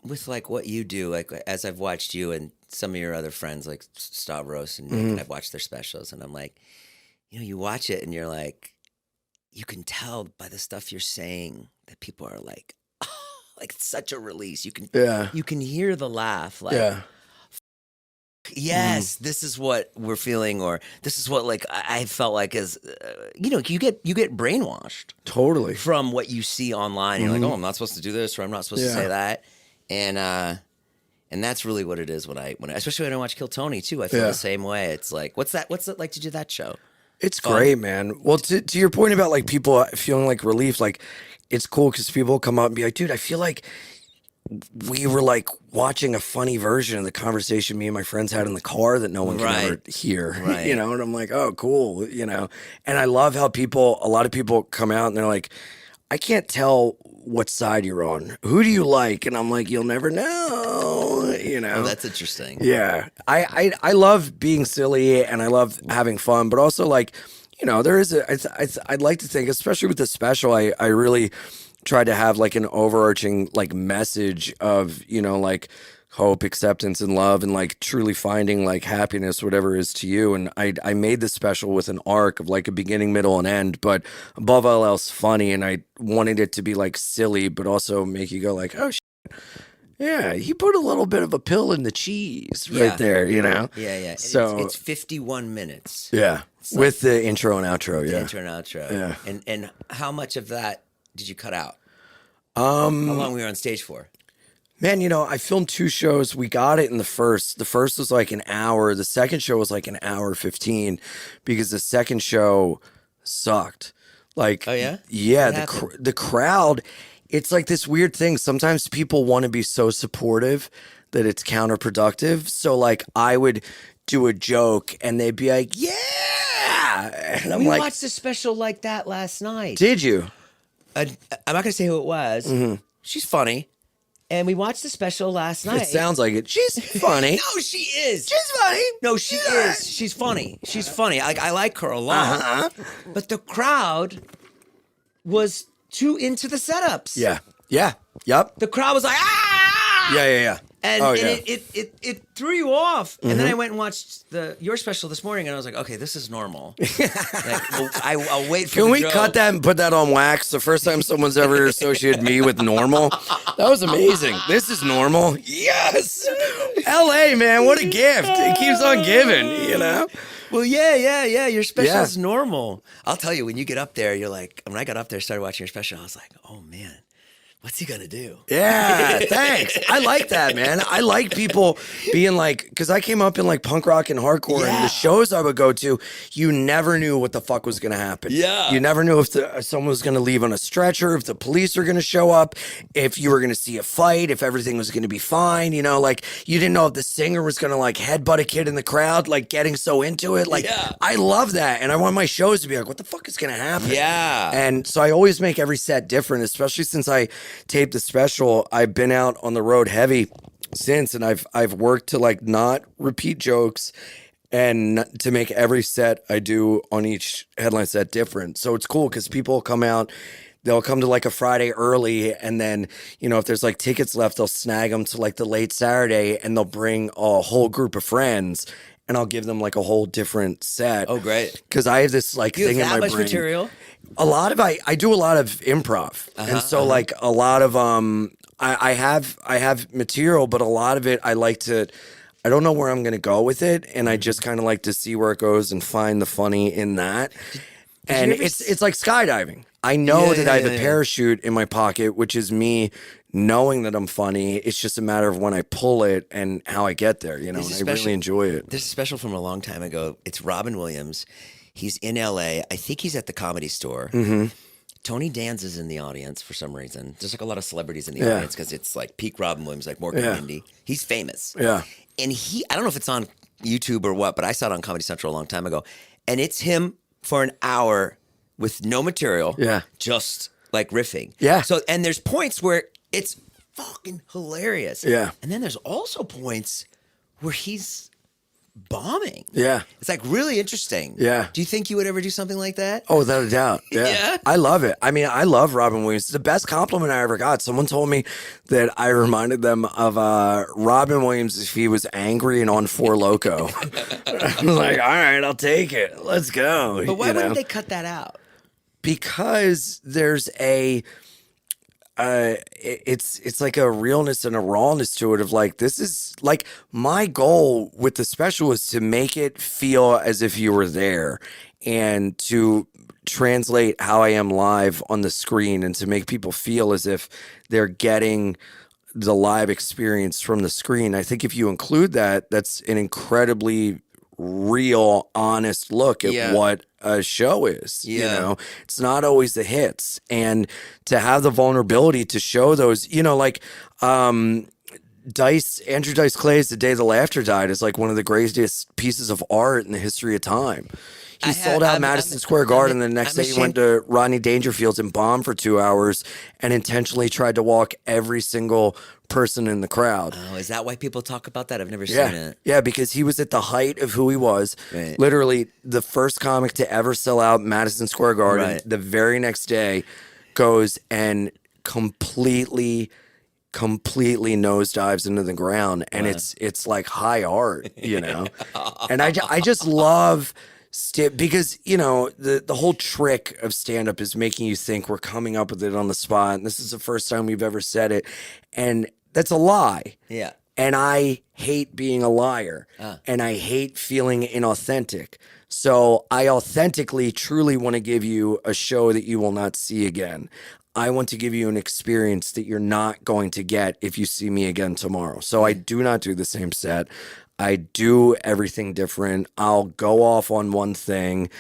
with like what you do, like as I've watched you and some of your other friends like Stavros and Nick, and I've watched their specials, and I'm like, you watch it and you're like, you can tell by the stuff you're saying that people are like, like it's such a release. You can hear the laugh, like, yes, this is what we're feeling, or this is what like I felt like is, you get brainwashed totally from what you see online. You're like, oh, I'm not supposed to do this, or I'm not supposed to say that, and that's really what it is when I especially when I watch Kill Tony too. I feel the same way. It's like, what's it like to do that show? It's great, man. Well, to your point about like people feeling like relief, like it's cool because people come up and be like, dude, I feel like we were like watching a funny version of the conversation me and my friends had in the car that no one can ever hear, and I'm like, oh, cool, and I love how a lot of people come out and they're like, I can't tell what side you're on. Who do you like? And I'm like, you'll never know, Oh, that's interesting. Yeah. I love being silly and I love having fun, but also like, there is I'd like to think, especially with the special, I really try to have like an overarching like message of, like hope, acceptance, and love, and like truly finding like happiness, whatever it is to you. And I made this special with an arc of like a beginning, middle, and end, but above all else funny. And I wanted it to be like silly, but also make you go like, oh shit. Yeah, he put a little bit of a pill in the cheese right there, Yeah. So it's 51 minutes. Yeah, with the intro and outro. Yeah, intro and outro. Yeah, and how much of that did you cut out? How long were you on stage for? Man, I filmed 2 shows. We got it in the first. The first was like an hour. The second show was like an hour 15 because the second show sucked. Like, oh yeah, yeah. The crowd. It's like this weird thing. Sometimes people want to be so supportive that it's counterproductive. So like I would do a joke and they'd be like, yeah. And we watched a special like that last night. Did you? I'm not going to say who it was. Mm-hmm. She's funny. And we watched the special last night. It sounds like it. She's funny. No, she is. She's funny. No, she is. She's funny. She's funny. I like her a lot. But the crowd was too into the setups. Yeah. Yeah. Yep. The crowd was like, ah! Yeah. And, it threw you off. And then I went and watched your special this morning, and I was like, okay, this is normal. I'll wait for Can we joke. cut that and put that on wax? The first time someone's ever associated me with normal. That was amazing. This is normal. Yes. LA, man, what a gift. It keeps on giving, Well, yeah. Your special is normal. I'll tell you, when you get up there, you're like, when I got up there, started watching your special, I was like, oh, man. What's he gonna do? Yeah, thanks. I like that, man. I like people being like, because I came up in like punk rock and hardcore, and the shows I would go to, you never knew what the fuck was gonna happen. Yeah, you never knew if someone was gonna leave on a stretcher, if the police were gonna show up, if you were gonna see a fight, if everything was gonna be fine. Like you didn't know if the singer was gonna like headbutt a kid in the crowd, like getting so into it. Like I love that, and I want my shows to be like, what the fuck is gonna happen? Yeah, and so I always make every set different, especially since I taped the special. I've been out on the road heavy since, and I've worked to like not repeat jokes and to make every set I do on each headline set different. So it's cool because people come out, they'll come to like a Friday early, and then if there's like tickets left, they'll snag them to like the late Saturday, and they'll bring a whole group of friends, and I'll give them like a whole different set. Oh, great! Because I have this like thing in my brain. That much material. A lot of I do a lot of improv, and so like a lot of I have material, but a lot of it I don't know where I'm gonna go with it, and I just kind of like to see where it goes and find the funny in that. And it's like skydiving. I know that I have a parachute in my pocket, which is me knowing that I'm funny. It's just a matter of when I pull it and how I get there. And I really enjoy it. There's a special from a long time ago. It's Robin Williams. He's in LA. I think he's at the Comedy Store. Mm-hmm. Tony Danza's in the audience for some reason. There's like a lot of celebrities in the audience because it's like peak Robin Williams, like Morgan Mindy. He's famous. Yeah. And I don't know if it's on YouTube or what, but I saw it on Comedy Central a long time ago. And it's him for an hour with no material. Yeah. Just like riffing. Yeah. So, and there's points where it's fucking hilarious. Yeah. And then there's also points where he's bombing. Yeah. It's like really interesting. Yeah. Do you think you would ever do something like that? Oh, without a doubt. Yeah. Yeah? I love it. I mean, I love Robin Williams. It's the best compliment I ever got. Someone told me that I reminded them of Robin Williams if he was angry and on Four Loko. I was like, all right, I'll take it. Let's go. But why wouldn't they cut that out? Because there's it's like a realness and a rawness to it of like, this is like my goal with the special is to make it feel as if you were there and to translate how I am live on the screen and to make people feel as if they're getting the live experience from the screen. I think if you include that, that's an incredibly real, honest look at what a show is. You know, it's not always the hits, and to have the vulnerability to show those, you know, like Andrew Dice Clay's The Day the Laughter Died is like one of the greatest pieces of art in the history of time. He sold out Madison Square Garden. The next day he went to Rodney Dangerfield's and bombed for 2 hours and intentionally tried to walk every single person in the crowd. Oh, is that why people talk about that? I've never seen it. Yeah, because he was at the height of who he was. Right. Literally the first comic to ever sell out Madison Square Garden. Right. The very next day goes and completely nosedives into the ground, and it's like high art, you know. And I just love because, you know, the whole trick of stand-up is making you think we're coming up with it on the spot, and this is the first time we've ever said it, and that's a lie. Yeah. And I hate being a liar, and I hate feeling inauthentic. So I authentically, truly want to give you a show that you will not see again. I want to give you an experience that you're not going to get if you see me again tomorrow. So I do not do the same set. I do everything different. I'll go off on one thing.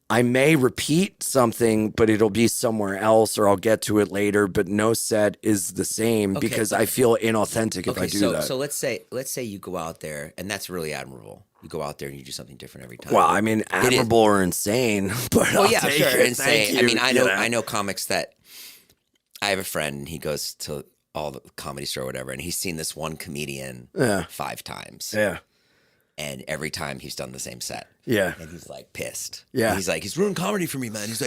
I may repeat something, but it'll be somewhere else, or I'll get to it later. But no set is the same because I feel inauthentic if I do that. So let's say you go out there, and that's really admirable. You go out there and you do something different every time. Well, I mean, admirable or insane, but well, I'll yeah, take sure, it. insane. Thank you. I know comics that. I have a friend, and he goes to all the Comedy Store or whatever, and he's seen this one comedian 5 times. Yeah. And every time he's done the same set. Yeah. And he's like pissed. Yeah. He's like, he's ruined comedy for me, man. He's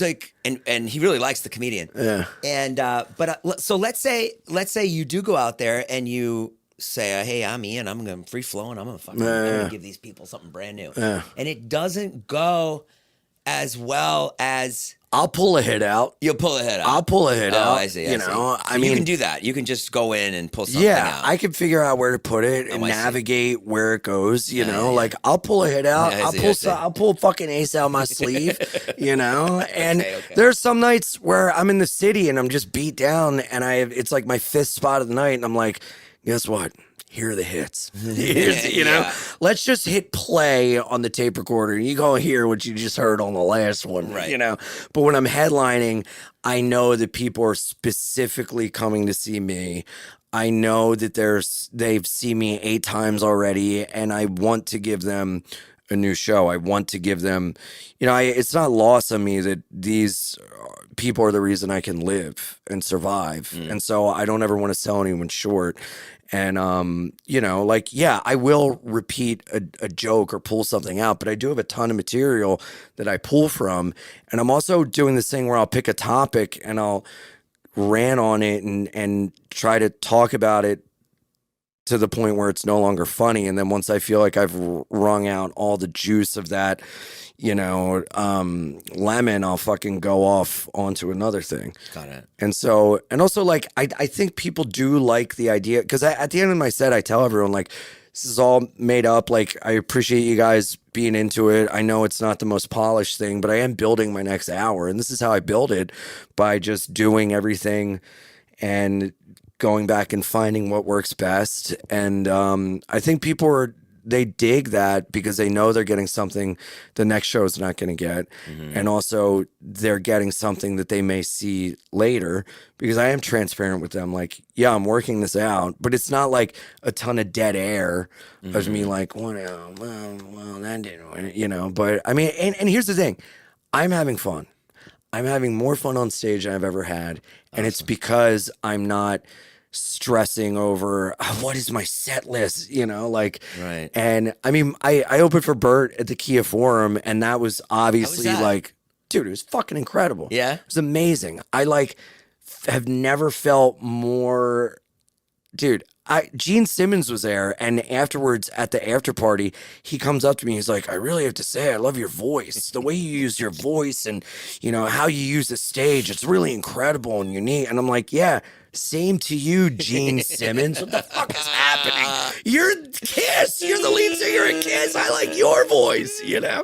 like, and he really likes the comedian. Yeah. And so let's say you do go out there and you say, hey, I'm Ian. I'm gonna free flowing. I'm gonna give these people something brand new. Yeah. And it doesn't go as well as. I'll pull a hit out. You'll pull a hit out. I'll pull a hit out. I see. You know, I mean, you can do that. You can just go in and pull something out. I can figure out where to put it and navigate where it goes. You know, like I'll pull a hit out. I'll pull fucking ace out my sleeve. You know, and there's some nights where I'm in the city and I'm just beat down, and it's like my 5th spot of the night, and I'm like, guess what? Here are the hits. You know, let's just hit play on the tape recorder. You go hear what you just heard on the last one, right? You know, but when I'm headlining, I know that people are specifically coming to see me. I know that they've seen me 8 times already, and I want to give them a new show. I want to give them, you know, it's not lost on me that these people are the reason I can live and survive. And so I don't ever want to sell anyone short. And, you know, like, yeah, I will repeat a joke or pull something out, but I do have a ton of material that I pull from. And I'm also doing this thing where I'll pick a topic and I'll rant on it and try to talk about it to the point where it's no longer funny. And then once I feel like I've wrung out all the juice of that, you know, lemon, I'll fucking go off onto another thing. Got it. And so, and also like, I think people do like the idea, because at the end of my set, I tell everyone like, this is all made up. Like, I appreciate you guys being into it. I know it's not the most polished thing, but I am building my next hour. And this is how I build it, by just doing everything and going back and finding what works best. And I think people they dig that because they know they're getting something the next show is not going to get. And also they're getting something that they may see later, because I am transparent with them. Like, yeah, I'm working this out, but it's not like a ton of dead air of me like, well, that didn't, you know. But I mean, and here's the thing. I'm having fun. I'm having more fun on stage than I've ever had. And it's because I'm not stressing over what is my set list, you know, like, Right. and I mean, I opened for Bert at the Kia Forum, and that was obviously that? like, dude, it was fucking incredible. Yeah? It was amazing. I like have never felt more, dude. Gene Simmons was there, and afterwards at the after party, he comes up to me. He's like, "I really have to say, I love your voice. The way you use your voice, and you know how you use the stage. It's really incredible and unique." And I'm like, "Yeah, same to you, Gene Simmons. What the fuck is happening? You're Kiss. You're the lead singer of Kiss. I like your voice, you know."